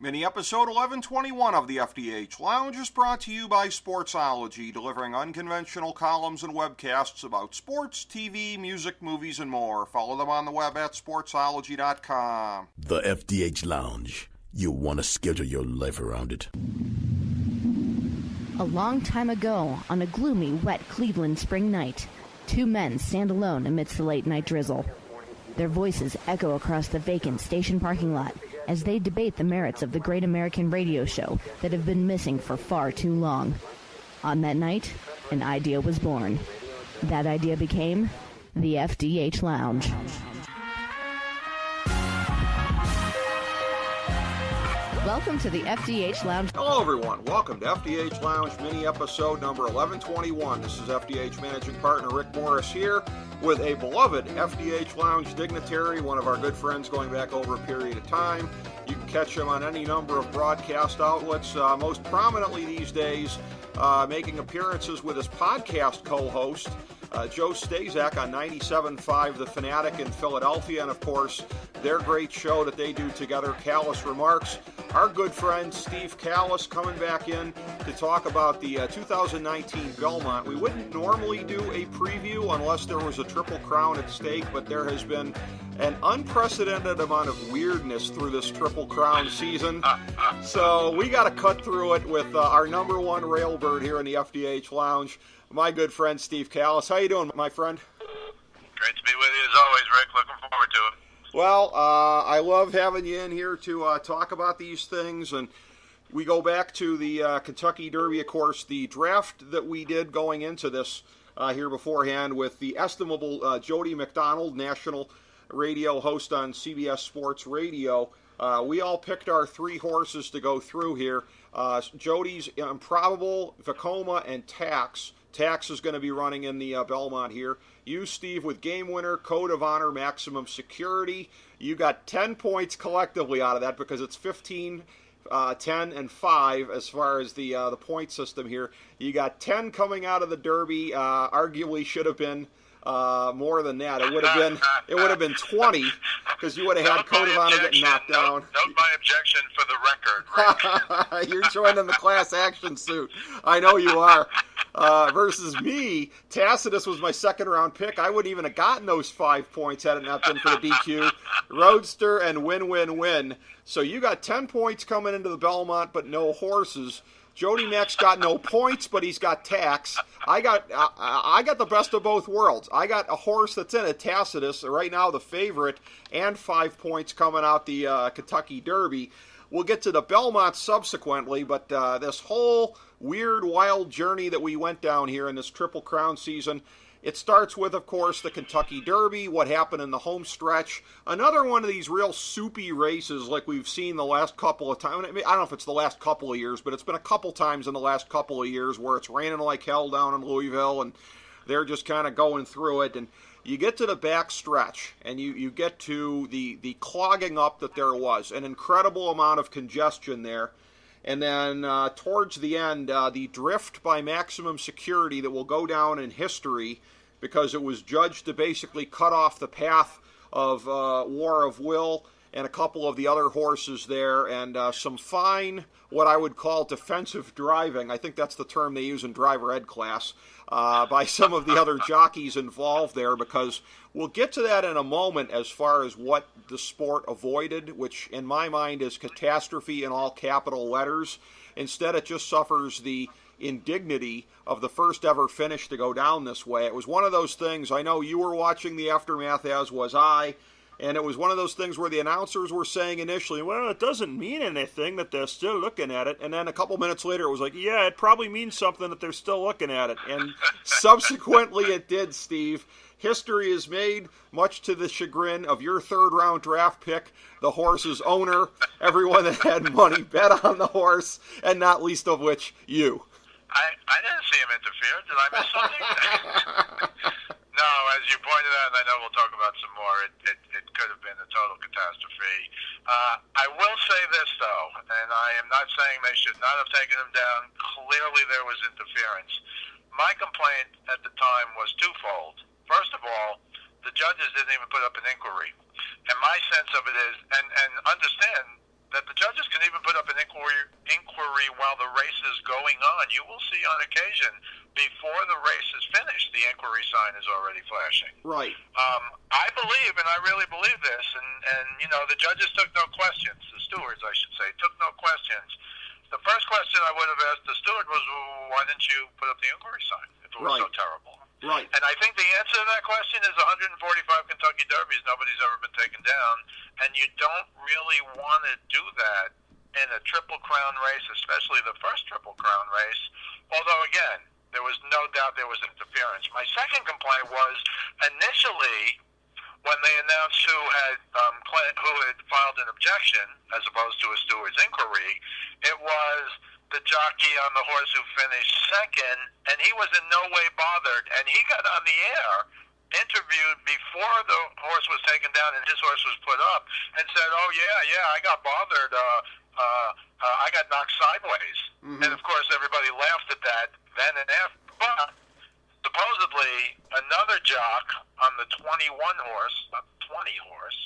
Mini-episode 1121 of the FDH Lounge is brought to you by Sportsology, delivering unconventional columns and webcasts about sports, TV, music, movies, and more. Follow them on the web at sportsology.com. The FDH Lounge. You want to schedule your life around it. A long time ago, on a gloomy, wet Cleveland spring night, two men stand alone amidst the late-night drizzle. Their voices echo across the vacant station parking lot as they debate the merits of the great American radio show that have been missing for far too long. On that night, an idea was born. That idea became the FDH Lounge. Welcome to the FDH Lounge. Hello, everyone. Welcome to FDH Lounge mini-episode number 1121. This is FDH Managing Partner Rick Morris here with a beloved FDH Lounge dignitary, one of our good friends going back over a period of time. You can catch him on any number of broadcast outlets, most prominently these days making appearances with his podcast co-host, Joe Stazak on 97.5 The Fanatic in Philadelphia, and of course, their great show that they do together, Kallas Remarks. Our good friend Steve Kallas coming back in to talk about the 2019 Belmont. We wouldn't normally do a preview unless there was a Triple Crown at stake, but there has been an unprecedented amount of weirdness through this Triple Crown season. So we got to cut through it with our number one railbird here in the FDH Lounge, my good friend Steve Kallas. How you doing, my friend? Great to be with you as always, Rick. Looking forward to it. Well, I love having you in here to talk about these things, and we go back to the Kentucky Derby, of course, the draft that we did going into this here beforehand with the estimable Jody McDonald, national radio host on CBS Sports Radio. We all picked our three horses to go through here. Jody's Improbable, Vekoma, and Tax. Tax is going to be running in the Belmont here. You, Steve, with Game Winner, Code of Honor, Maximum Security. You got 10 points collectively out of that because it's 15, 10, and 5 as far as the point system here. You got 10 coming out of the Derby. Arguably should have been more than that. It would have been 20 because you would have had Code of Honor getting knocked down. Note my objection for the record, Rick. You're joining the class action suit. I know you are. Versus me, Tacitus was my second round pick. I wouldn't even have gotten those 5 points had it not been for the DQ. Roadster and win. So you got 10 points coming into the Belmont, but no horses. Jody Mack's got no points, but he's got Tax. I got the best of both worlds. I got a horse that's in it, Tacitus, right now the favorite, and 5 points coming out the Kentucky Derby. We'll get to the Belmont subsequently, but this whole weird, wild journey that we went down here in this Triple Crown season, it starts with, of course, the Kentucky Derby, what happened in the home stretch. Another one of these real soupy races like we've seen the last couple of times. I don't know if it's the last couple of years, but it's been a couple times in the last couple of years where it's raining like hell down in Louisville, and they're just kind of going through it. And you get to the back stretch, and you get to the clogging up that there was, an incredible amount of congestion there. And then towards the end, the drift by Maximum Security that will go down in history because it was judged to basically cut off the path of War of Will and a couple of the other horses there, and some fine, what I would call defensive driving. I think that's the term they use in driver ed class, by some of the other jockeys involved there, because we'll get to that in a moment as far as what the sport avoided, which in my mind is catastrophe in all capital letters. Instead, it just suffers the indignity of the first ever finish to go down this way. It was one of those things, I know you were watching the aftermath, as was I, and it was one of those things where the announcers were saying initially, well, it doesn't mean anything that they're still looking at it. And then a couple minutes later, it was like, yeah, it probably means something that they're still looking at it. And subsequently it did, Steve. History is made, much to the chagrin of your third-round draft pick, the horse's owner, everyone that had money bet on the horse, and not least of which, you. I didn't see him interfere. Did I miss something? No, as you pointed out, and I know we'll talk about some more, it could have been a total catastrophe. I will say this, though, and I am not saying they should not have taken him down. Clearly there was interference. My complaint at the time was twofold. First of all, the judges didn't even put up an inquiry. And my sense of it is, and understand that the judges can even put up inquiry while the race is going on. You will see on occasion, before the race is finished, the inquiry sign is already flashing. Right. I believe, and I really believe this, and the judges took no questions. The stewards, I should say, took no questions. The first question I would have asked the steward was, well, why didn't you put up the inquiry sign if it was so terrible? Right. And I think the answer to that question is 145 Kentucky Derbies. Nobody's ever been taken down. And you don't really want to do that in a Triple Crown race, especially the first Triple Crown race. Although, again, there was no doubt there was interference. My second complaint was initially when they announced who had filed an objection as opposed to a steward's inquiry, it was the jockey on the horse who finished second, and he was in no way bothered. And he got on the air, interviewed before the horse was taken down and his horse was put up, and said, "Oh yeah, I got bothered. I got knocked sideways." Mm-hmm. And of course, everybody laughed at that then and after. But supposedly, another jock on the 21 horse, not 20 horse,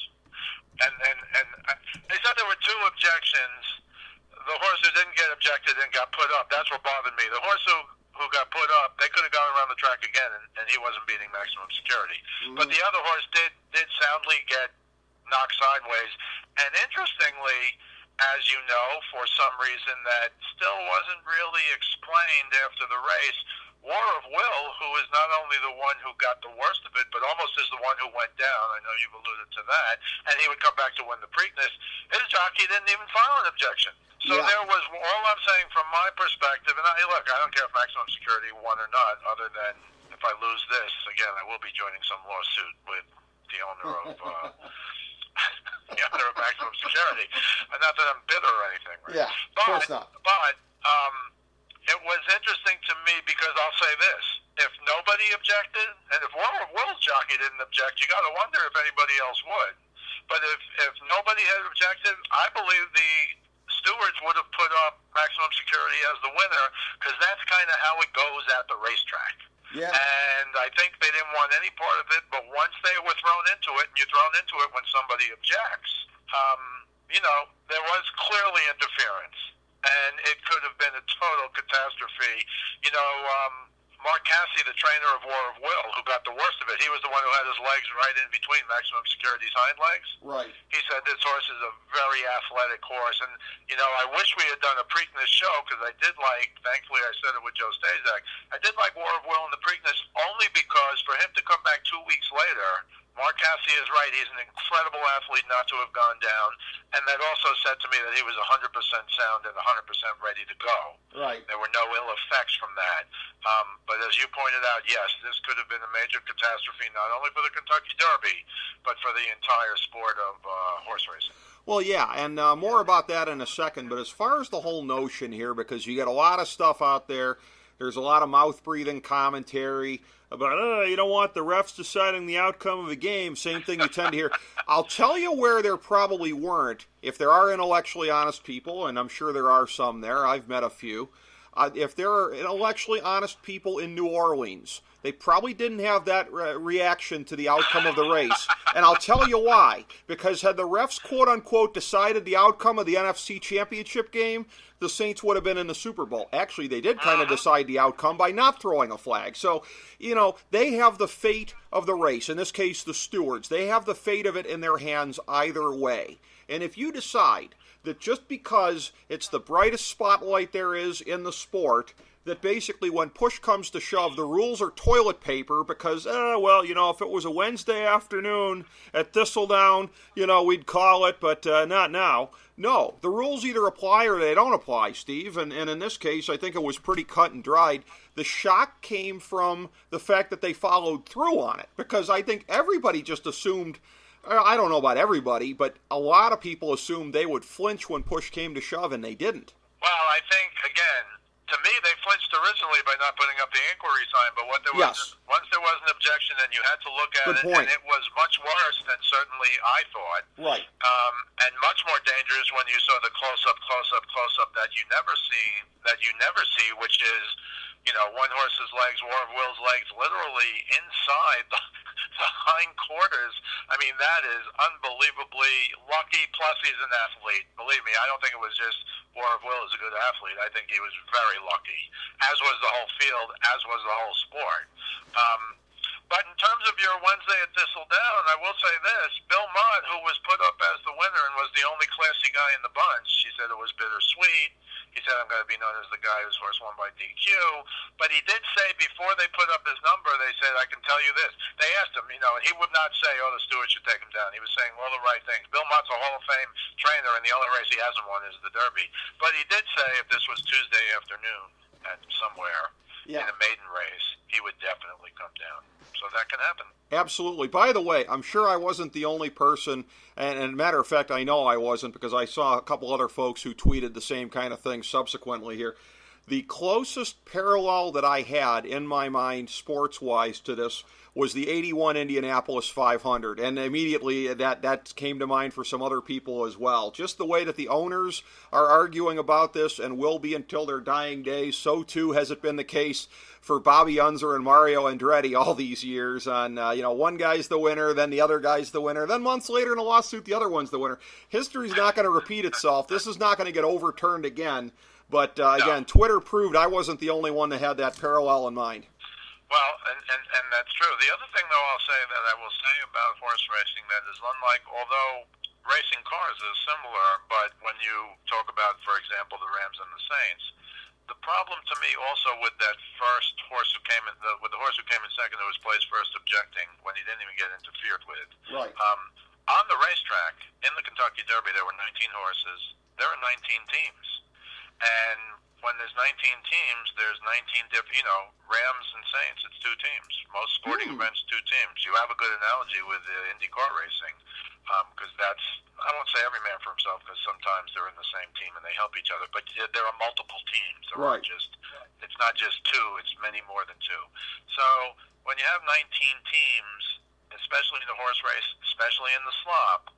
and they said there were two objections. The horse who didn't get objected and got put up, that's what bothered me. The horse who got put up, they could have gone around the track again, and he wasn't beating maximum security. Mm-hmm. But the other horse did soundly get knocked sideways. And interestingly, as you know, for some reason that still wasn't really explained after the race, War of Will, who is not only the one who got the worst of it, but almost is the one who went down. I know you've alluded to that. And he would come back to win the Preakness. His jockey didn't even file an objection. So there was, all I'm saying from my perspective, and I don't care if maximum security won or not, other than if I lose this, again, I will be joining some lawsuit with the owner of the owner of maximum security. And not that I'm bitter or anything, right? Yeah, of course not. But it was interesting to me because I'll say this. If nobody objected, and if War of Will's jockey didn't object, you got to wonder if anybody else would. But if nobody had objected, I believe the stewards would have put up maximum security as the winner because that's kind of how it goes at the racetrack. Yeah. And I think they didn't want any part of it, but once they were thrown into it, and you're thrown into it when somebody objects, there was clearly interference. And it could have been a total catastrophe. Mark Cassey, the trainer of War of Will, who got the worst of it, he was the one who had his legs right in between maximum security's hind legs. Right. He said this horse is a very athletic horse. And, I wish we had done a Preakness show because I did thankfully I said it with Joe Stazak, I did like War of Will in the Preakness only because for him to come back 2 weeks later, Mark Cassey is right. He's an incredible athlete not to have gone down. And that also said to me that he was 100% sound and 100% ready to go. Right. There were no ill effects from that. But as you pointed out, yes, this could have been a major catastrophe, not only for the Kentucky Derby, but for the entire sport of horse racing. Well, yeah, and more about that in a second. But as far as the whole notion here, because you get a lot of stuff out there, there's a lot of mouth-breathing commentary about, you don't want the refs deciding the outcome of the game. Same thing you tend to hear. I'll tell you where there probably weren't, if there are intellectually honest people, and I'm sure there are some there. I've met a few. If there are intellectually honest people in New Orleans, they probably didn't have that reaction to the outcome of the race. And I'll tell you why. Because had the refs, quote-unquote, decided the outcome of the NFC Championship game, the Saints would have been in the Super Bowl. Actually, they did kind of decide the outcome by not throwing a flag. So, they have the fate of the race. In this case, the stewards. They have the fate of it in their hands either way. And if you decide that just because it's the brightest spotlight there is in the sport, that basically when push comes to shove, the rules are toilet paper because, if it was a Wednesday afternoon at Thistledown, we'd call it, but not now. No, the rules either apply or they don't apply, Steve, and in this case, I think it was pretty cut and dried. The shock came from the fact that they followed through on it, because I think everybody just assumed, I don't know about everybody, but a lot of people assumed they would flinch when push came to shove, and they didn't. Well, I think, again, to me, they flinched originally by not putting up the inquiry sign, but once there was an objection, and you had to look at it, and it was much worse than certainly I thought. Right. And much more dangerous when you saw the close-up that you never see, which is, one horse's legs, War of Will's legs, literally inside the hind quarters. I mean, that is unbelievably lucky, plus he's an athlete. Believe me, I don't think it was just War of Will is a good athlete. I think he was very lucky, as was the whole field, as was the whole sport. But in terms of your Wednesday at Thistledown, I will say this. Belmont, who was put up as the winner and was the only classy guy in the bunch, she said it was bittersweet. He said, I'm going to be known as the guy whose horse won by DQ. But he did say before they put up his number, they said, I can tell you this. They asked him, and he would not say, the stewards should take him down. He was saying all the right things. Belmont's a Hall of Fame trainer, and the only race he hasn't won is the Derby. But he did say if this was Tuesday afternoon at somewhere in a maiden race, he would definitely come down. So that can happen. Absolutely. By the way, I'm sure I wasn't the only person, and matter of fact, I know I wasn't because I saw a couple other folks who tweeted the same kind of thing subsequently here. The closest parallel that I had in my mind, sports-wise, to this was the 81 Indianapolis 500, and immediately that came to mind for some other people as well. Just the way that the owners are arguing about this and will be until their dying days, so too has it been the case for Bobby Unser and Mario Andretti all these years on, one guy's the winner, then the other guy's the winner, then months later in a lawsuit, the other one's the winner. History's not going to repeat itself. This is not going to get overturned again. But, again, Twitter proved I wasn't the only one that had that parallel in mind. Well, and that's true. The other thing, though, I will say about horse racing that is unlike, although racing cars is similar, but when you talk about, for example, the Rams and the Saints, the problem to me also with that first horse who came in, with the horse who came in second who was placed first objecting when he didn't even get interfered with. Right. On the racetrack, in the Kentucky Derby, there were 19 horses. There are 19 teams. And when there's 19 teams, there's 19 Rams and Saints, it's two teams. Most sporting events, two teams. You have a good analogy with IndyCar racing, because that's, I won't say every man for himself, because sometimes they're in the same team and they help each other, but there are multiple teams. It's not just two, it's many more than two. So when you have 19 teams, especially in the horse race, especially in the slop,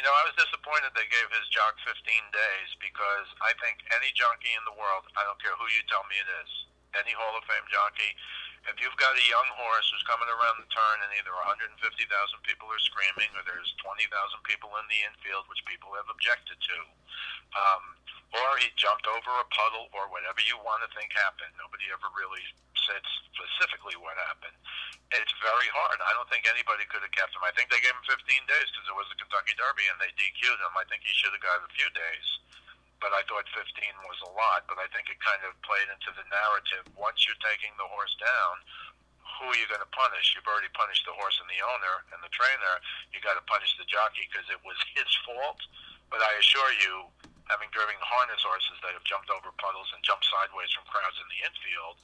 I was disappointed they gave his jock 15 days because I think any jockey in the world, I don't care who you tell me it is, any Hall of Fame jockey, if you've got a young horse who's coming around the turn and either 150,000 people are screaming or there's 20,000 people in the infield, which people have objected to, or he jumped over a puddle or whatever you want to think happened. Nobody ever really said specifically what happened. It's very hard. I don't think anybody could have kept him. I think they gave him 15 days because it was the Kentucky Derby and they DQ'd him. I think he should have got a few days, but I thought 15 was a lot. But I think it kind of played into the narrative. Once you're taking the horse down, who are you going to punish? You've already punished the horse and the owner and the trainer. You got to punish the jockey because it was his fault. But I assure you, having driven harness horses that have jumped over puddles and jumped sideways from crowds in the infield,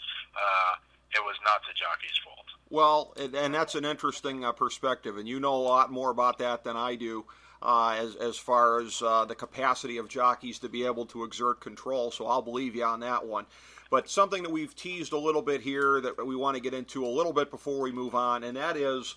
it was not the jockey's fault. Well, and that's an interesting perspective, and you know a lot more about that than I do as far as the capacity of jockeys to be able to exert control, so I'll believe you on that one. But something that we've teased a little bit here that we want to get into a little bit before we move on, and that is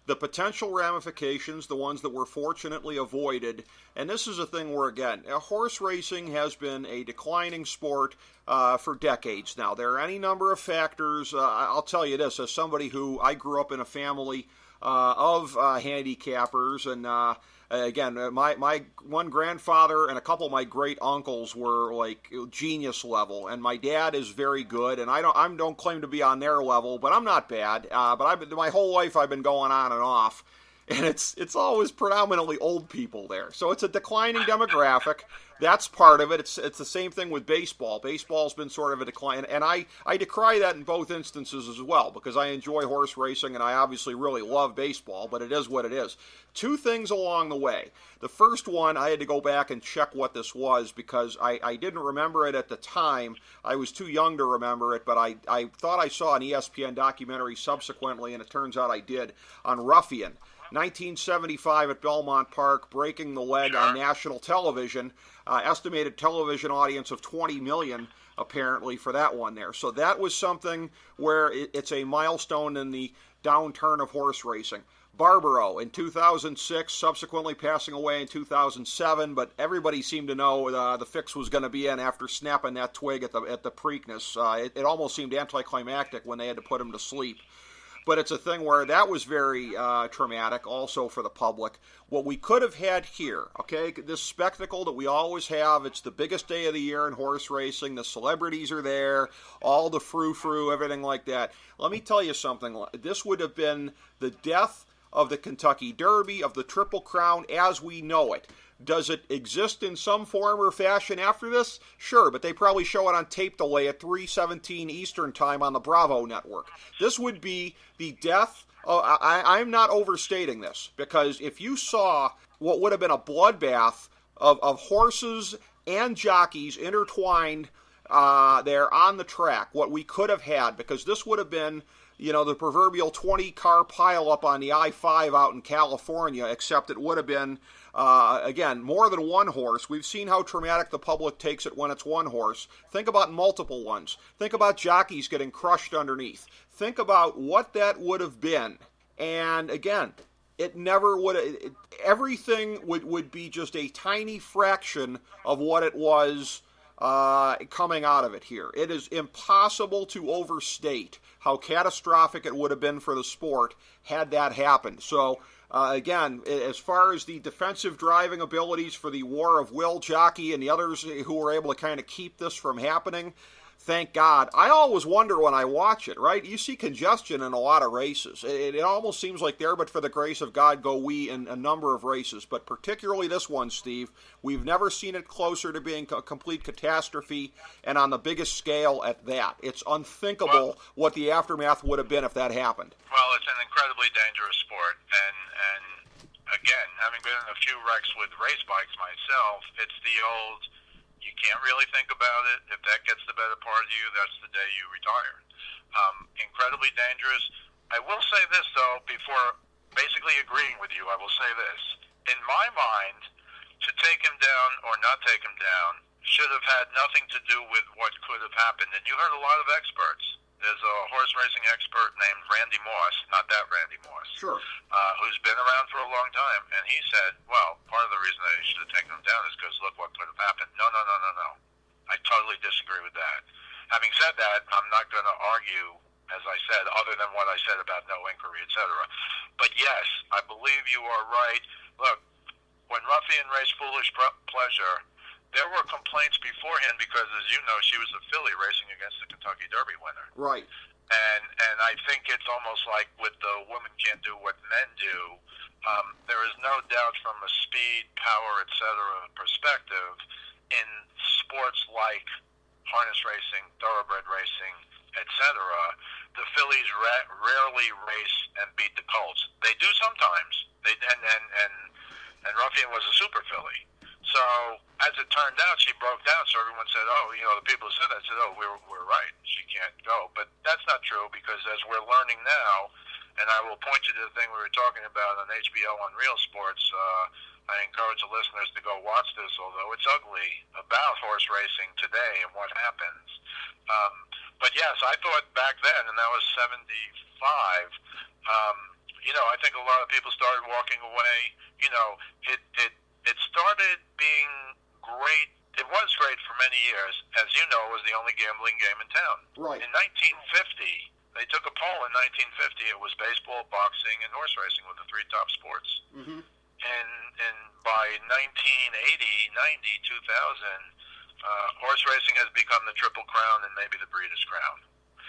the potential ramifications, the ones that were fortunately avoided. And this is a thing where, again, horse racing has been a declining sport for decades now. There are any number of factors. I'll tell you this, as somebody who, I grew up in a family of handicappers, and again, my one grandfather and a couple of my great uncles were like genius level, and my dad is very good, and I don't claim to be on their level, but I'm not bad. But my whole life I've been going on and off, and it's always predominantly old people there. So it's a declining demographic. That's part of it. It's the same thing with baseball. Baseball's been sort of a decline, and I decry that in both instances as well, because I enjoy horse racing and I obviously really love baseball, but it is what it is. Two things along the way. The first one, I had to go back and check what this was because I didn't remember it at the time. I was too young to remember it, but I thought I saw an ESPN documentary subsequently, and it turns out I did, on Ruffian. 1975 at Belmont Park, breaking the leg on national television. Estimated television audience of 20 million, apparently, for that one there. So that was something where it's a milestone in the downturn of horse racing. Barbaro in 2006, subsequently passing away in 2007, but everybody seemed to know the fix was going to be in after snapping that twig at the Preakness. It almost seemed anticlimactic when they had to put him to sleep. but it's a thing where that was very traumatic also for the public. What we could have had here, okay, this spectacle that we always have, it's the biggest day of the year in horse racing, the celebrities are there, all the frou-frou, everything like that. Let me tell you something, this would have been the death of the Kentucky Derby, of the Triple Crown as we know it. Does it exist in some form or fashion after this? Sure, but they probably show it on tape delay at 3:17 Eastern Time on the Bravo network. This would be the death. I'm not overstating this, because if you saw what would have been a bloodbath of horses and jockeys intertwined there on the track, what we could have had, because this would have been, the proverbial 20-car pileup on the I-5 out in California, except it would have been, again, more than one horse. We've seen how traumatic the public takes it when it's one horse. Think about multiple ones. Think about jockeys getting crushed underneath. Think about what that would have been. And again, it never would have, everything would be just a tiny fraction of what it was coming out of it here. It is impossible to overstate how catastrophic it would have been for the sport had that happened. So, again, as far as the defensive driving abilities for the War of Will jockey and the others who were able to kind of keep this from happening, thank God. I always wonder when I watch it, right? You see congestion in a lot of races. It almost seems like there, but for the grace of God, go we in a number of races. But particularly this one, Steve, we've never seen it closer to being a complete catastrophe, and on the biggest scale at that. It's unthinkable what the aftermath would have been if that happened. Well, it's an incredibly dangerous sport, and again, having been in a few wrecks with race bikes myself, it's the old, you can't really think about it. If that gets the better part of you, that's the day you retire. Incredibly dangerous. I will say this, though, before basically agreeing with you, I will say this. In my mind, to take him down or not take him down should have had nothing to do with what could have happened. And you heard a lot of experts. There's a horse racing expert named Randy Moss, not that Randy Moss, Sure. Who's been around for a long time. And he said, well, part of the reason that he should have taken him down is because look what could have happened. No. I totally disagree with that. Having said that, I'm not going to argue, as I said, other than what I said about no inquiry, etc. But yes, I believe you are right. Look, when Ruffian raced Foolish Pleasure, there were complaints beforehand because, as you know, she was a filly racing against the Kentucky Derby winner. Right. And I think it's almost like with the women can't do what men do. There is no doubt from a speed, power, etc. perspective in sports like harness racing, thoroughbred racing, etc. The fillies rarely race and beat the colts. They do sometimes. And Ruffian was a super filly. So, as it turned out, she broke down, so everyone said, the people who said that said, we're right, she can't go. But that's not true, because as we're learning now, and I will point you to the thing we were talking about on HBO on Real Sports, I encourage the listeners to go watch this, although it's ugly, about horse racing today and what happens. But yes, I thought back then, and that was 75, I think a lot of people started walking away. It started being great. It was great for many years. As you know, it was the only gambling game in town. Right. In 1950, they took a poll in 1950. It was baseball, boxing, and horse racing were the three top sports. Mm-hmm. And by 1980, 90, 2000, horse racing has become the Triple Crown and maybe the Breeders' Crown.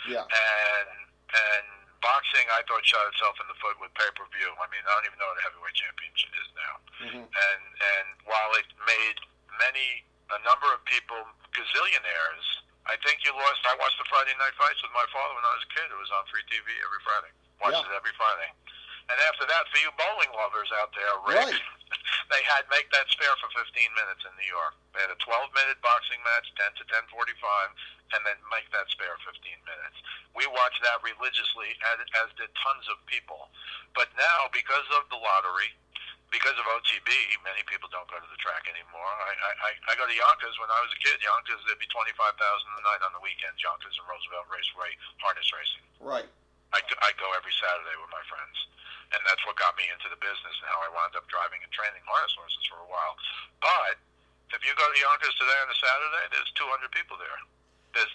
Yeah. And boxing, I thought, shot itself in the foot with pay-per-view. I mean, I don't even know what a heavyweight championship is now. Mm-hmm. And while it made a number of people gazillionaires, I think I watched the Friday night fights with my father when I was a kid. It was on free TV every Friday. Watched it every Friday. And after that, for you bowling lovers out there, Rick, right. They had Make That Spare for 15 minutes in New York. They had a 12-minute boxing match, 10 to 10:45, and then Make That Spare 15 minutes. We watched that religiously, as did tons of people. But now, because of the lottery, because of OTB, many people don't go to the track anymore. I go to Yonkers. When I was a kid, Yonkers, there'd be 25,000 a night on the weekends, Yonkers and Roosevelt Raceway harness racing. Right. I go every Saturday with my friends. And that's what got me into the business and how I wound up driving and training harness horses for a while. But if you go to Yonkers today on a Saturday, there's 200 people there.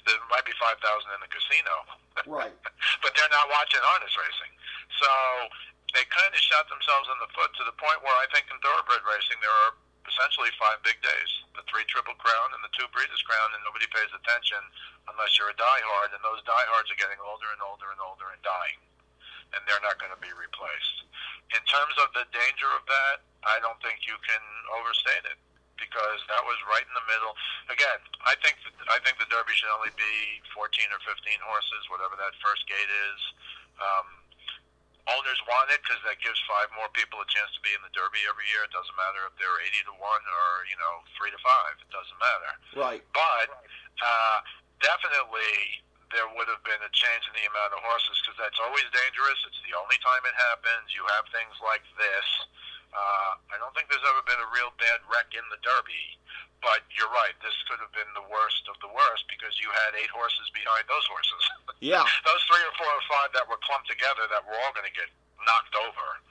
There might be 5,000 in the casino. Right. But they're not watching harness racing. So they kind of shot themselves in the foot to the point where I think in thoroughbred racing there are essentially 5 big days. The 3 Triple Crown and the 2 Breeders' Crown, and nobody pays attention unless you're a diehard, and those diehards are getting older and older and older and dying, and they're not going to be replaced. In terms of the danger of that, I don't think you can overstate it, because that was right in the middle. Again, I think the Derby should only be 14 or 15 horses, whatever that first gate is. Owners want it because that gives 5 more people a chance to be in the Derby every year. It doesn't matter if they're 80-1 or 3-5. It doesn't matter. Right. But definitely there would have been a change in the amount of horses, because that's always dangerous. It's the only time it happens. You have things like this. I don't think there's ever been a real bad wreck in the Derby. But you're right, this could have been the worst of the worst, because you had 8 horses behind those horses. Yeah. Those 3 or 4 or 5 that were clumped together that were all going to get knocked over.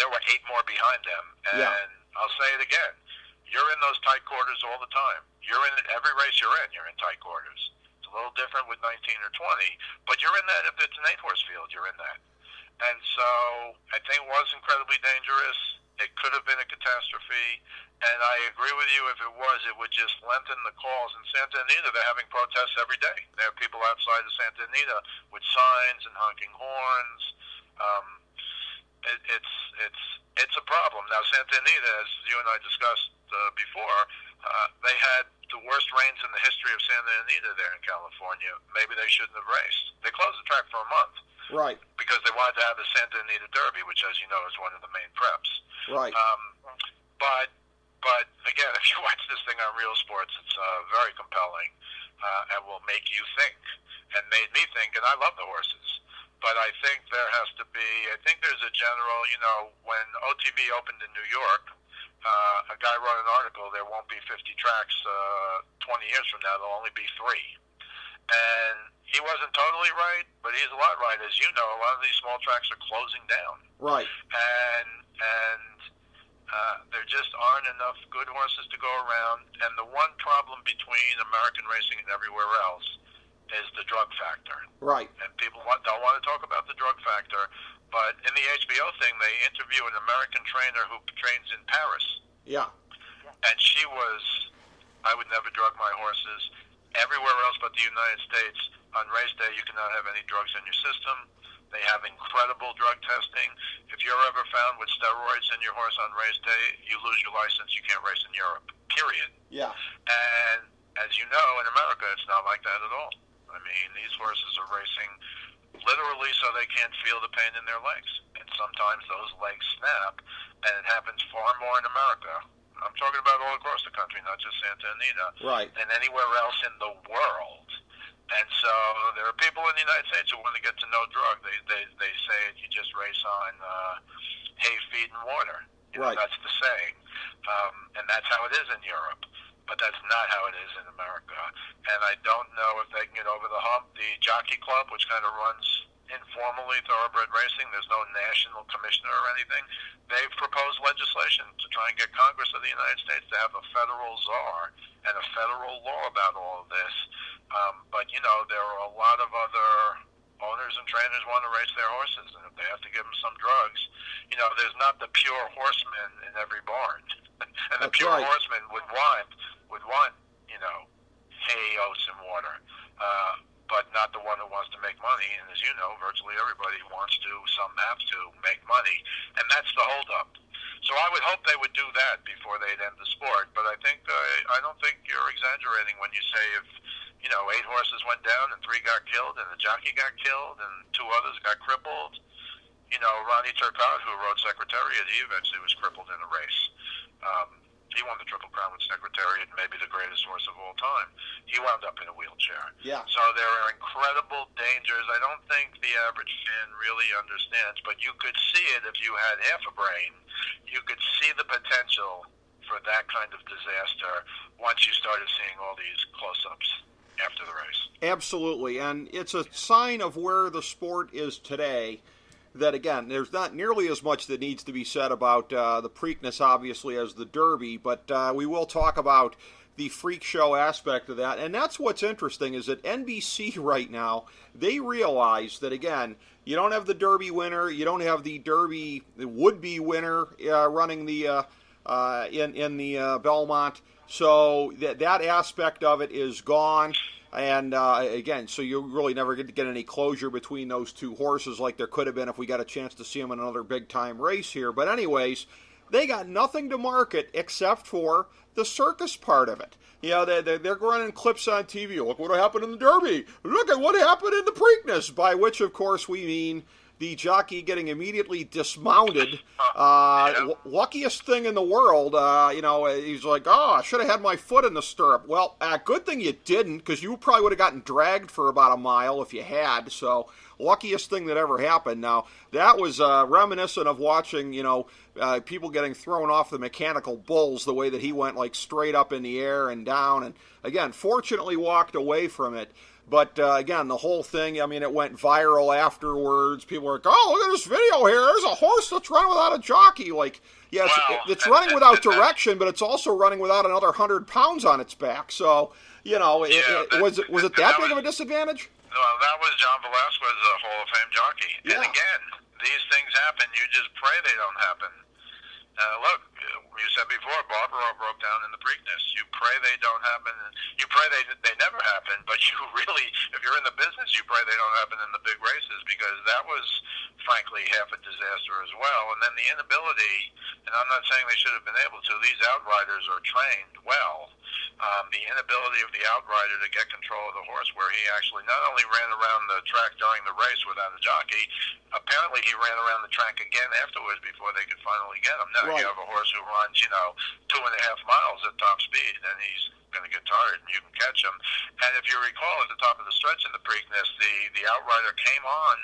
There were 8 more behind them. And I'll say it again, you're in those tight quarters all the time. You're in it every race you're in tight quarters. It's a little different with 19 or 20, but you're in that if it's an 8-horse field, you're in that. And so I think it was incredibly dangerous. It could have been a catastrophe, and I agree with you. If it was, it would just lengthen the calls. In Santa Anita, they're having protests every day. There are people outside of Santa Anita with signs and honking horns. It's a problem. Now, Santa Anita, as you and I discussed before, they had the worst rains in the history of Santa Anita there in California. Maybe they shouldn't have raced. They closed the track for a month. Right. Because they wanted to have the Santa Anita Derby, which, as you know, is one of the main preps. Right. But again, if you watch this thing on Real Sports, it's very compelling and will make you think, and made me think. And I love the horses, but I think there has to be. I think there's a general. When OTB opened in New York, a guy wrote an article. There won't be 50 tracks 20 years from now. There'll only be 3. And he wasn't totally right, but he's a lot right. As you know, a lot of these small tracks are closing down. Right. And there just aren't enough good horses to go around. And the one problem between American racing and everywhere else is the drug factor. Right. And people don't want to talk about the drug factor. But in the HBO thing, they interview an American trainer who trains in Paris. Yeah. And she was, I would never drug my horses. Everywhere else but the United States, on race day, you cannot have any drugs in your system. They have incredible drug testing. If you're ever found with steroids in your horse on race day, you lose your license. You can't race in Europe, period. Yeah. And as you know, in America, it's not like that at all. I mean, these horses are racing literally so they can't feel the pain in their legs. And sometimes those legs snap, and it happens far more in America. I'm talking about all across the country, not just Santa Anita. Right. Than anywhere else in the world. And so there are people in the United States who want to get to know drug. They say you just race on hay, feed, and water. Right. That's the saying. And that's how it is in Europe. But that's not how it is in America. And I don't know if they can get over the hump. The Jockey Club, which kind of runs informally thoroughbred racing, there's no national commissioner or anything. They've proposed legislation to try and get Congress of the United States to have a federal czar and a federal law about all of this. But, there are a lot of other owners and trainers want to race their horses, and if they have to give them some drugs, there's not the pure horseman in every barn. And the pure horseman would want, hay, oats, and water. But not the one who wants to make money. And as you know, virtually everybody wants to, some have to, make money. And that's the holdup. So I would hope they would do that before they'd end the sport. But I don't think you're exaggerating when you say if, 8 horses went down and 3 got killed and the jockey got killed and 2 others got crippled. Ronnie Turcotte, who rode Secretariat, he eventually was crippled in a race. He won the Triple Crown with Secretariat, maybe the greatest horse of all time. He wound up in a wheelchair. Yeah. So there are incredible dangers. I don't think the average fan really understands, but you could see it if you had half a brain. You could see the potential for that kind of disaster once you started seeing all these close-ups after the race. Absolutely, and it's a sign of where the sport is today. That, again, there's not nearly as much that needs to be said about the Preakness, obviously, as the Derby, but we will talk about the freak show aspect of that. And that's what's interesting is that NBC right now, they realize that, again, you don't have the Derby winner, you don't have the Derby would-be winner running the in the Belmont. So that aspect of it is gone. And again, so you really never get to get any closure between those two horses like there could have been if we got a chance to see them in another big-time race here. But anyways, they got nothing to market except for the circus part of it. You know, they're running clips on TV. Look what happened in the Derby. Look at what happened in the Preakness, by which, of course, we mean the jockey getting immediately dismounted. Luckiest thing in the world. You know, he's like, oh, I should have had my foot in the stirrup. Well, good thing you didn't, because you probably would have gotten dragged for about a mile if you had. So, luckiest thing that ever happened. Now, that was reminiscent of watching, you know, people getting thrown off the mechanical bulls, the way that he went, like, straight up in the air and down. And, again, fortunately walked away from it. But, again, the whole thing, I mean, it went viral afterwards. People were like, oh, look at this video here. There's a horse that's running without a jockey. Like, yeah, it's running without direction, but it's also running without another 100 pounds on its back. So, you know, was it that big of a disadvantage? Well, that was John Velasquez, a Hall of Fame jockey. Yeah. And, again, these things happen. You just pray they don't happen. Look, you said before, Barbaro broke down in the Preakness. You pray they don't happen. You pray they never happen, but you really, if you're in the business, you pray they don't happen in the big races, because that was, frankly, half a disaster as well. And then the inability, and I'm not saying they should have been able to, these outriders are trained well. The inability of the outrider to get control of the horse, where he actually not only ran around the track during the race without a jockey, apparently he ran around the track again afterwards before they could finally get him. Now you have a horse who runs, you know, 2.5 miles at top speed, and he's going to get tired, and you can catch him. And if you recall, at the top of the stretch in the Preakness, the outrider came on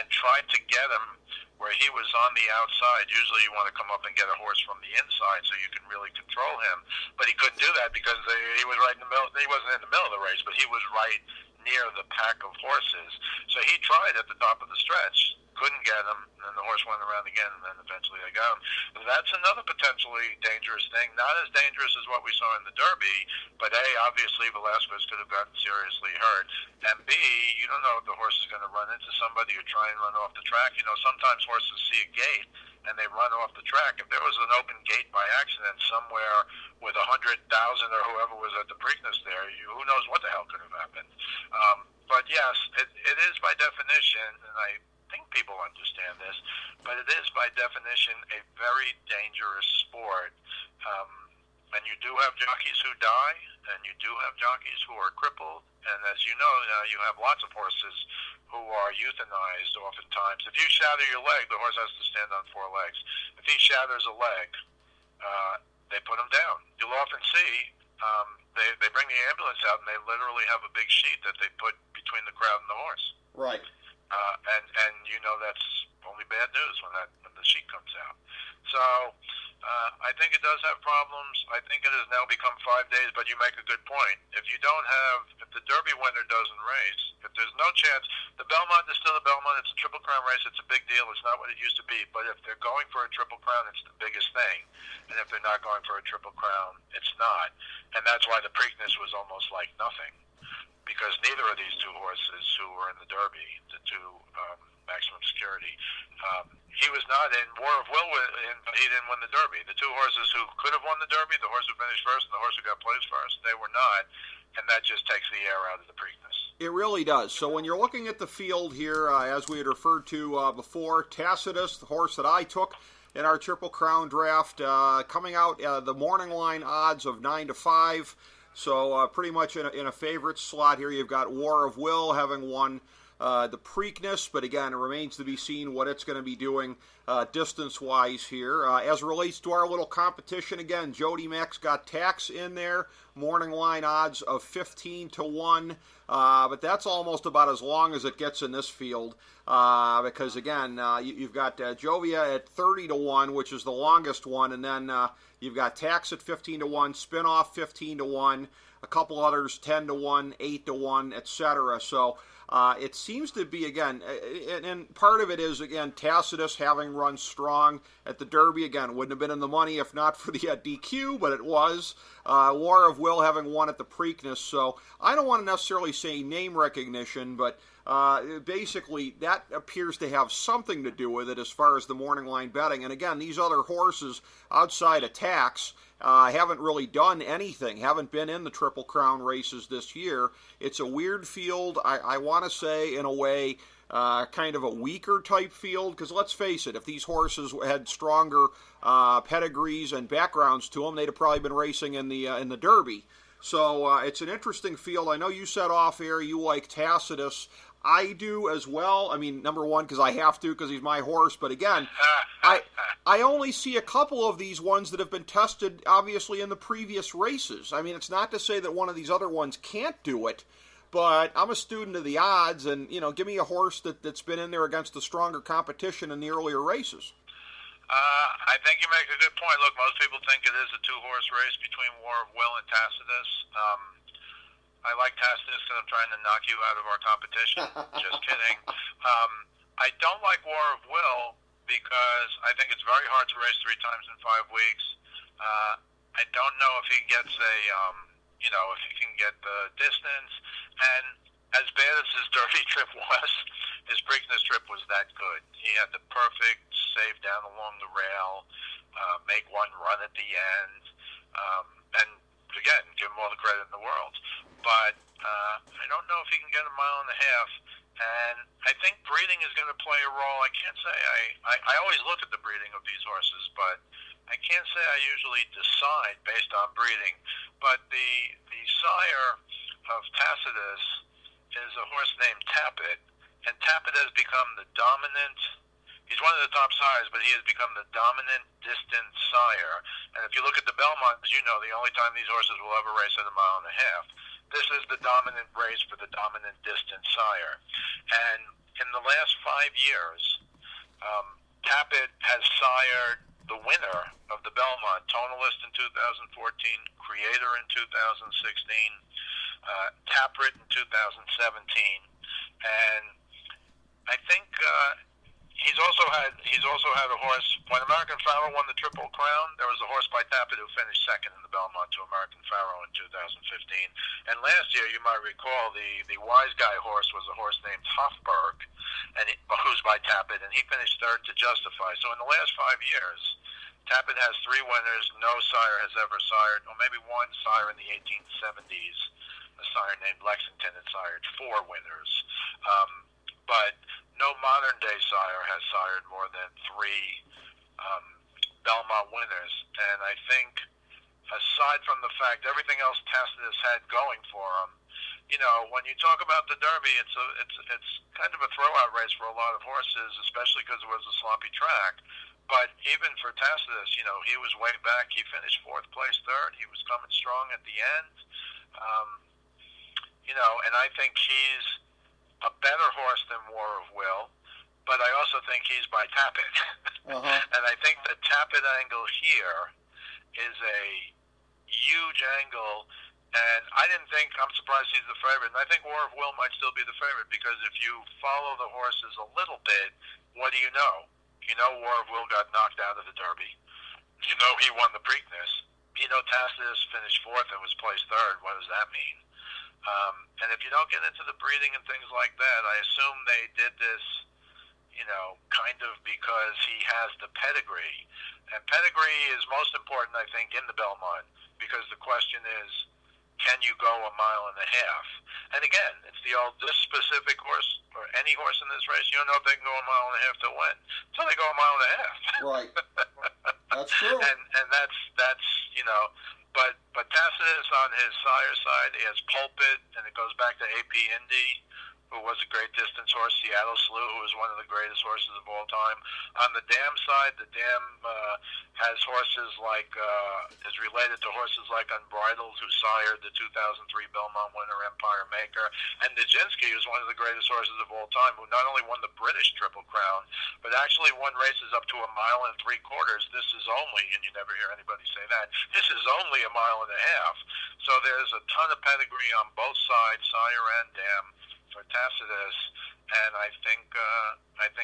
and tried to get him where he was on the outside. Usually you want to come up and get a horse from the inside so you can really control him. But he couldn't do that because he was right in the middle. He wasn't in the middle of the race, but he was right near the pack of horses. So he tried at the top of the stretch, couldn't get him, and the horse went around again, and then eventually they got him. That's another potentially dangerous thing. Not as dangerous as what we saw in the Derby, but A, obviously Velasquez could have gotten seriously hurt, and B, you don't know if the horse is going to run into somebody or try and run off the track. You know, sometimes horses see a gate and they run off the track. If there was an open gate by accident somewhere with 100,000 or whoever was at the Preakness there, who knows what the hell could have happened. But yes, it is by definition, and I think people understand this, but it is by definition a very dangerous sport. And you do have jockeys who die, and you do have jockeys who are crippled. And as you know, you have lots of horses who are euthanized oftentimes. If you shatter your leg, the horse has to stand on 4 legs. If he shatters a leg, they put him down. You'll often see they bring the ambulance out, and they literally have a big sheet that they put between the crowd and the horse. Right. And you know that's only bad news when the sheet comes out. So I think it does have problems. I think it has now become 5 days, but you make a good point. If the Derby winner doesn't race, if there's no chance, the Belmont is still the Belmont. It's a Triple Crown race. It's a big deal. It's not what it used to be. But if they're going for a Triple Crown, it's the biggest thing. And if they're not going for a Triple Crown, it's not. And that's why the Preakness was almost like nothing, because neither of these two horses who were in the Derby, the two maximum security, he was not in War of Will, but he didn't win the Derby. The two horses who could have won the Derby, the horse who finished first and the horse who got placed first, they were not, and that just takes the air out of the Preakness. It really does. So when you're looking at the field here, as we had referred to before, Tacitus, the horse that I took in our Triple Crown draft, coming out the morning line odds of 9-5. So pretty much in a favorite slot here. You've got War of Will having won the Preakness, but again, it remains to be seen what it's going to be doing distance-wise here. As it relates to our little competition, again, Jody Mack's got Tax in there, morning line odds of 15-1, but that's almost about as long as it gets in this field, because again, you've got Jovia at 30-1, which is the longest one, and then you've got Tax at 15-1, Spinoff 15-1. a couple others 10-1, 8-1, etc. So it seems to be, again, and part of it is, again, Tacitus having run strong at the Derby. Again, wouldn't have been in the money if not for the DQ, but it was. War of Will having won at the Preakness. So I don't want to necessarily say name recognition, but basically that appears to have something to do with it as far as the morning line betting. And again, these other horses outside Attacks haven't really done anything, haven't been in the Triple Crown races this year. It's a weird field. I want to say, in a way, kind of a weaker type field, because let's face it, if these horses had stronger pedigrees and backgrounds to them, they'd have probably been racing in the Derby. So it's an interesting field. I know you said off air you like Tacitus. I do as well. I mean, number one, because I have to, because he's my horse. But again, I only see a couple of these ones that have been tested, obviously, in the previous races. I mean, it's not to say that one of these other ones can't do it, but I'm a student of the odds, and, give me a horse that's been in there against the stronger competition in the earlier races. I think you make a good point. Look, most people think it is a two-horse race between War of Will and Tacitus. I like Tacitus because I'm trying to knock you out of our competition. Just kidding. I don't like War of Will because I think it's very hard to race 3 times in 5 weeks. I don't know if he gets if he can get the distance. And as bad as his Derby trip was, his Preakness trip was that good. He had the perfect save down along the rail, make one run at the end, and again, give him all the credit in the world. But I don't know if he can get a mile and a half. And I think breeding is going to play a role. I can't say I always look at the breeding of these horses, but I can't say I usually decide based on breeding. But the sire of Tacitus is a horse named Tappet, and Tappet has become the dominant. He's one of the top sires, but he has become the dominant distance sire. And if you look at the Belmont, as you know, the only time these horses will ever race at a mile and a half. This is the dominant race for the dominant distance sire. And in the last 5 years, Tappet has sired the winner of the Belmont, Tonalist in 2014, Creator in 2016, Tappet in 2017, and I think he's also had a horse. When American Pharaoh won the Triple Crown, there was a horse by Tappet who finished second in the Belmont to American Pharaoh in 2015. And last year, you might recall, the Wise Guy horse was a horse named Hofberg, who's by Tappet, and he finished third to Justify. So in the last 5 years, Tappet has 3 winners. No sire has ever sired, or maybe one sire in the 1870s. A sire named Lexington had sired 4 winners. But no modern-day sire has sired more than 3 Belmont winners. And I think, aside from the fact everything else Tacitus had going for him, when you talk about the Derby, it's kind of a throwout race for a lot of horses, especially because it was a sloppy track. But even for Tacitus, he was way back. He finished 4th place, 3rd. He was coming strong at the end. And I think he's a better horse than War of Will, but I also think he's by Tappet. And I think the Tappet angle here is a huge angle, and I'm surprised he's the favorite. And I think War of Will might still be the favorite, because if you follow the horses a little bit, what do you know? War of Will got knocked out of the Derby. He won the Preakness. Tacitus finished 4th and was placed 3rd. What does that mean? And if you don't get into the breeding and things like that, I assume they did this, kind of because he has the pedigree. And pedigree is most important, I think, in the Belmont, because the question is, can you go a mile and a half? And again, it's this specific horse, or any horse in this race, you don't know if they can go a mile and a half to win until they go a mile and a half. Right. That's true. And that's but Tacitus on his sire side, he has Pulpit, and it goes back to AP Indy, who was a great distance horse, Seattle Slew, who was one of the greatest horses of all time. On the dam side, the dam has horses like, is related to horses like Unbridled, who sired the 2003 Belmont winner Empire Maker, and Nijinsky, who's one of the greatest horses of all time, who not only won the British Triple Crown, but actually won races up to 1.75 miles. This is only, and you never hear anybody say that, this is only 1.5 miles. So there's a ton of pedigree on both sides, sire and dam, for Tacitus, and I think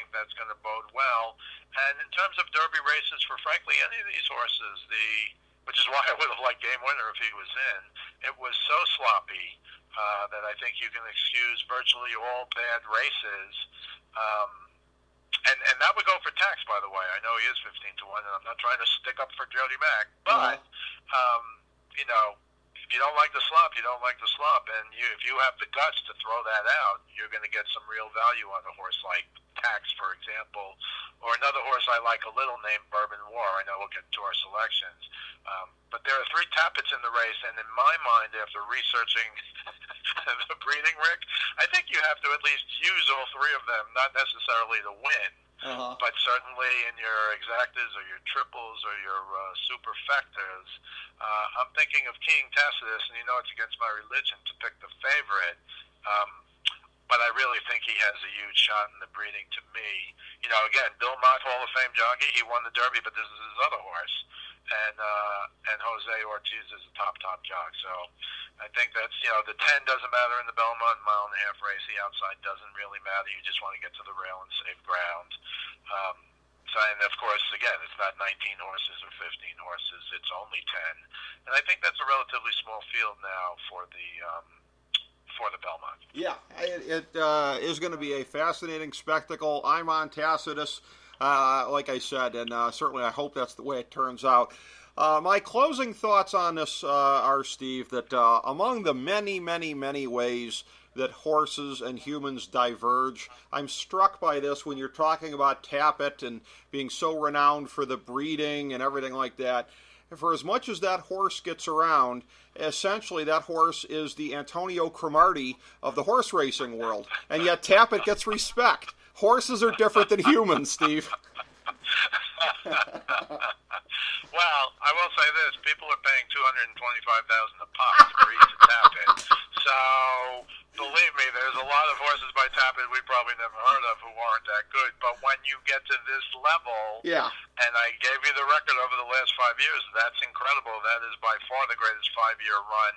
that's going to bode well. And in terms of Derby races, for frankly any of these horses, which is why I would have liked Game Winner if he was in, it was so sloppy that I think you can excuse virtually all bad races. And that would go for Tax, by the way. I know he is 15-1, and I'm not trying to stick up for Jody Mack, but you know, if you don't like the slop, you don't like the slop, and if you have the guts to throw that out, you're going to get some real value on a horse like Tax, for example, or another horse I like a little named Bourbon War. I know we'll get to our selections, but there are 3 Tappets in the race, and in my mind, after researching the breeding, Rick, I think you have to at least use all 3 of them, not necessarily to win. But certainly in your exactas or your triples or your superfectas, I'm thinking of King Tacitus, and you know it's against my religion to pick the favorite, but I really think he has a huge shot in the breeding to me. You know, again, Bill Mott, Hall of Fame jockey, he won the Derby, but this is his other horse, and Jose Ortiz is a top jock. So I think that's, you know, the 10 doesn't matter in the Belmont 1.5 mile race. The outside doesn't really matter. You just want to get to the rail and save ground. So, and of course, again, it's not 19 horses or 15 horses. It's only 10. And I think that's a relatively small field now for the Belmont. Yeah, it is going to be a fascinating spectacle. I'm on Tacitus, like I said, and certainly I hope that's the way it turns out. My closing thoughts on this are, Steve, that among the many, many, many ways that horses and humans diverge, I'm struck by this when you're talking about Tapit and being so renowned for the breeding and everything like that. For as much as that horse gets around, essentially that horse is the Antonio Cromartie of the horse racing world, and yet Tapit gets respect. Horses are different than humans, Steve. Well, I will say this: people are paying $225,000 a pop to breed to Tapit. So, believe me, there's a lot of horses by Tapit we probably never heard of who aren't that good. But when you get to this level, and I gave you the record over the last 5 years, that's incredible. That is by far the greatest 5-year run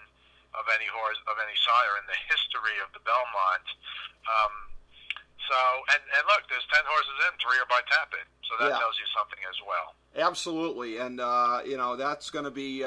of any horse, of any sire in the history of the Belmont. So, and look, there's 10 horses in, 3 are by Tapit. So that tells you something as well. Absolutely, and you know, that's going to be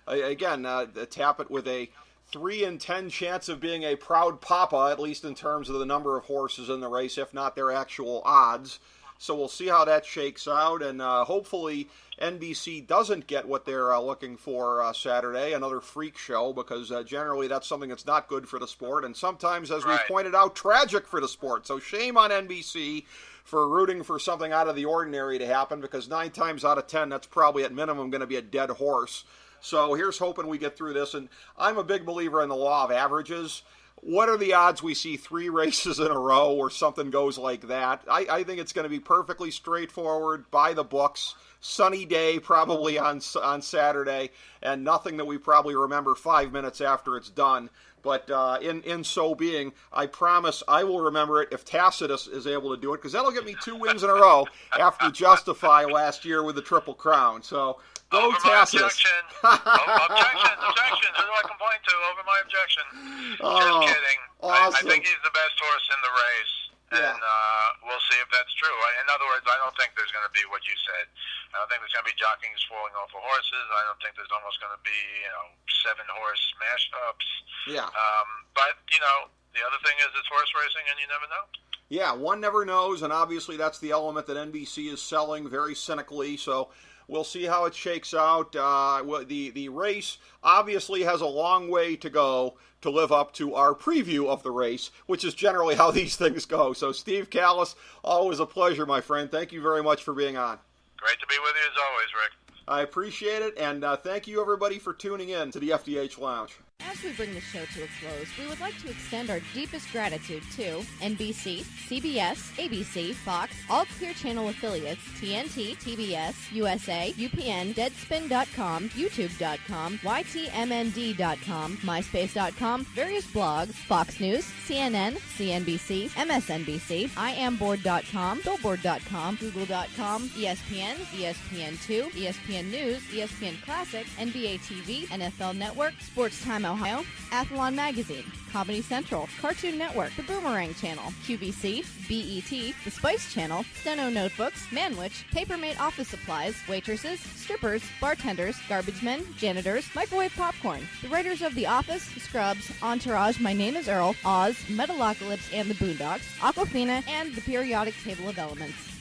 again the Tapit with a 3 in 10 chance of being a proud papa, at least in terms of the number of horses in the race, if not their actual odds. So we'll see how that shakes out, and hopefully NBC doesn't get what they're looking for Saturday, another freak show, because generally that's something that's not good for the sport, and sometimes, as we've pointed out, tragic for the sport. So shame on NBC for rooting for something out of the ordinary to happen, because 9 times out of 10, that's probably at minimum going to be a dead horse. So here's hoping we get through this, and I'm a big believer in the law of averages. What are the odds we see 3 races in a row or something goes like that? I think it's going to be perfectly straightforward, by the books, sunny day probably on Saturday, and nothing that we probably remember 5 minutes after it's done. But in so being, I promise I will remember it if Tacitus is able to do it, because that'll get me 2 wins in a row after Justify last year with the Triple Crown. So go Tacitus. Objection. Objection. Who do I complain to over my objection? Just kidding. Awesome. I think he's the best horse in the race. And we'll see if that's true. In other words, I don't think there's going to be what you said. I don't think there's going to be jockeys falling off of horses. I don't think there's almost going to be, 7-horse smash-ups. Yeah. But, the other thing is it's horse racing and you never know. Yeah, one never knows, and obviously that's the element that NBC is selling very cynically, so we'll see how it shakes out. The race obviously has a long way to go to live up to our preview of the race, which is generally how these things go. So, Steve Kallas, always a pleasure, my friend. Thank you very much for being on. Great to be with you as always, Rick. I appreciate it, and thank you, everybody, for tuning in to the FDH Lounge. As we bring the show to a close, we would like to extend our deepest gratitude to NBC, CBS, ABC, Fox, all Clear Channel affiliates, TNT, TBS, USA, UPN, Deadspin.com, YouTube.com, YTMND.com, MySpace.com, various blogs, Fox News, CNN, CNBC, MSNBC, IamBoard.com, Billboard.com, Google.com, ESPN, ESPN2, ESPN News, ESPN Classic, NBA TV, NFL Network, Sports Time Ohio, Athlon Magazine, Comedy Central, Cartoon Network, The Boomerang Channel, QVC, BET, The Spice Channel, Steno Notebooks, Manwich, Papermate Office Supplies, waitresses, strippers, bartenders, garbage men, janitors, microwave popcorn, the writers of The Office, Scrubs, Entourage, My Name is Earl, Oz, Metalocalypse and the Boondocks, Aquafina, and the Periodic Table of Elements.